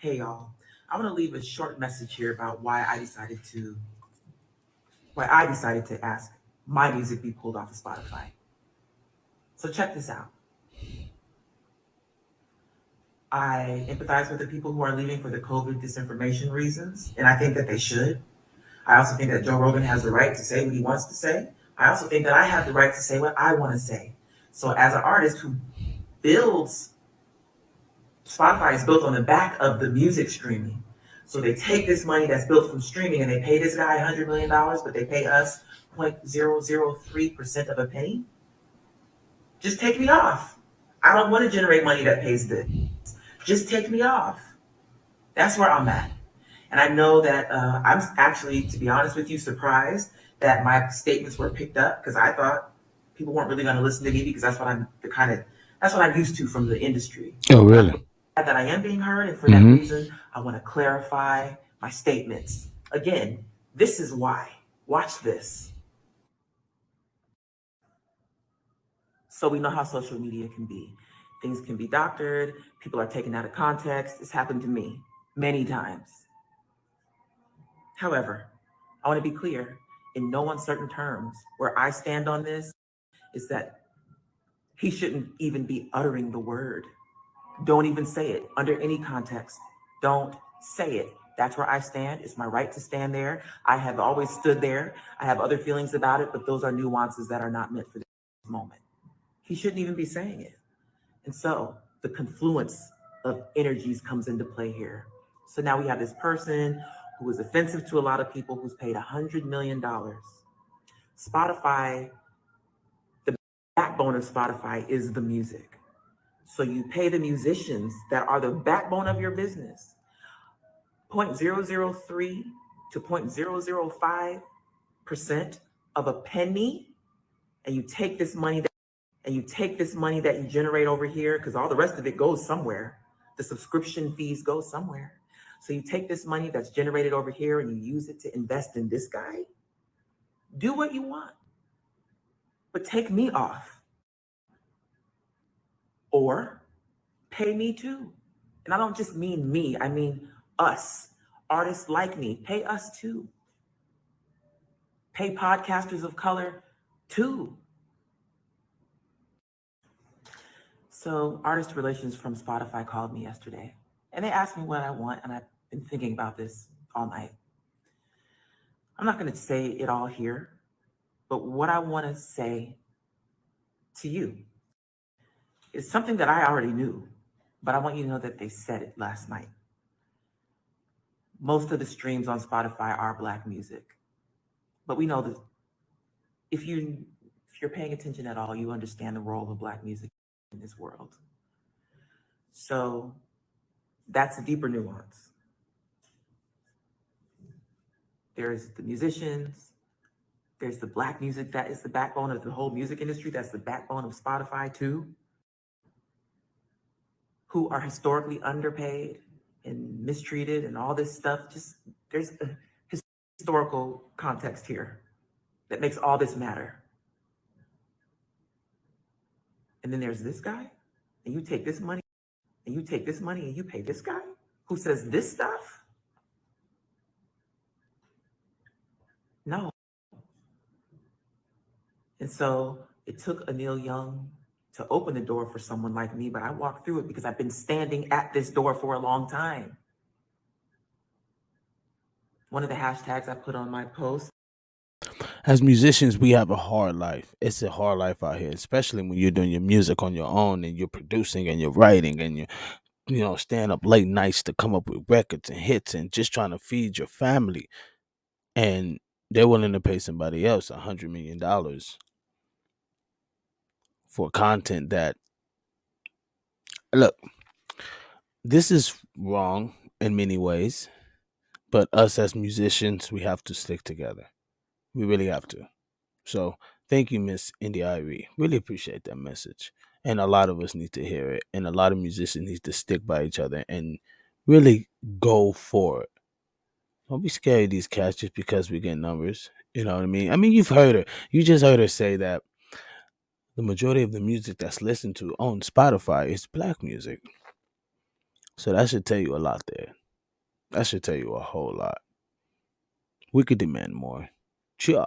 Hey y'all, I want to leave a short message here about why I decided to ask my music be pulled off of Spotify. So check this out. I empathize with the people who are leaving for the COVID disinformation reasons, and I think that they should. I also think that Joe Rogan has the right to say what he wants to say. I also think that I have the right to say what I want to say. So as an artist who builds Spotify is built on the back of the music streaming. So they take this money that's built from streaming and they pay this guy $100 million, but they pay us 0.003% of a penny. Just take me off. I don't want to generate money that pays this. Just take me off. That's where I'm at. And I know that I'm actually, to be honest with you, surprised that my statements were picked up because I thought people weren't really going to listen to me because that's what I'm used to from the industry. Oh, But I'm really? glad that I am being heard, and for that Mm-hmm. reason, I want to clarify my statements. Again, this is why. Watch this. So we know how social media can be. Things can be doctored, people are taken out of context. It's happened to me many times. However, I want to be clear in no uncertain terms. Where I stand on this is that he shouldn't even be uttering the word. Don't even say it under any context. Don't say it. That's where I stand. It's my right to stand there. I have always stood there. I have other feelings about it, but those are nuances that are not meant for this moment. He shouldn't even be saying it. And so the confluence of energies comes into play here. So now we have this person who is offensive to a lot of people who's paid $100 million. Spotify, the backbone of Spotify is the music. So you pay the musicians that are the backbone of your business 0.003 to 0.005% of a penny, and you take this money that you generate over here, because all the rest of it goes somewhere. The subscription fees go somewhere. So you take this money that's generated over here and you use it to invest in this guy. Do what you want, but take me off or pay me too. And I don't just mean me, I mean us. Artists like me, pay us too. Pay podcasters of color too. So, artist relations from Spotify called me yesterday and they asked me what I want, and I've been thinking about this all night. I'm not going to say it all here, but what I want to say to you is something that I already knew, but I want you to know that they said it last night. Most of the streams on Spotify are Black music, but we know that if you if you're paying attention at all, you understand the role of Black music in this world. So that's a deeper nuance. There's the musicians, there's the Black music that is the backbone of the whole music industry, that's the backbone of Spotify too, who are historically underpaid and mistreated and all this stuff. Just there's a historical context here that makes all this matter. And then there's this guy, and you take this money, and you take this money, and you pay this guy who says this stuff? No. And so it took Anil Young to open the door for someone like me, but I walked through it because I've been standing at this door for a long time. One of the hashtags I put on my post. As musicians, we have a hard life. It's a hard life out here, especially when you're doing your music on your own and you're producing and you're writing and you stand up late nights to come up with records and hits and just trying to feed your family. And they're willing to pay somebody else $100 million for content that, look, this is wrong in many ways, but us as musicians, we have to stick together. We really have to. So thank you, Miss Indy Irie. Really appreciate that message. And a lot of us need to hear it. And a lot of musicians need to stick by each other and really go for it. Don't be scared of these cats just because we get numbers. You know what I mean? I mean, you've heard her. You just heard her say that the majority of the music that's listened to on Spotify is Black music. So that should tell you a lot there. That should tell you a whole lot. We could demand more. Sure.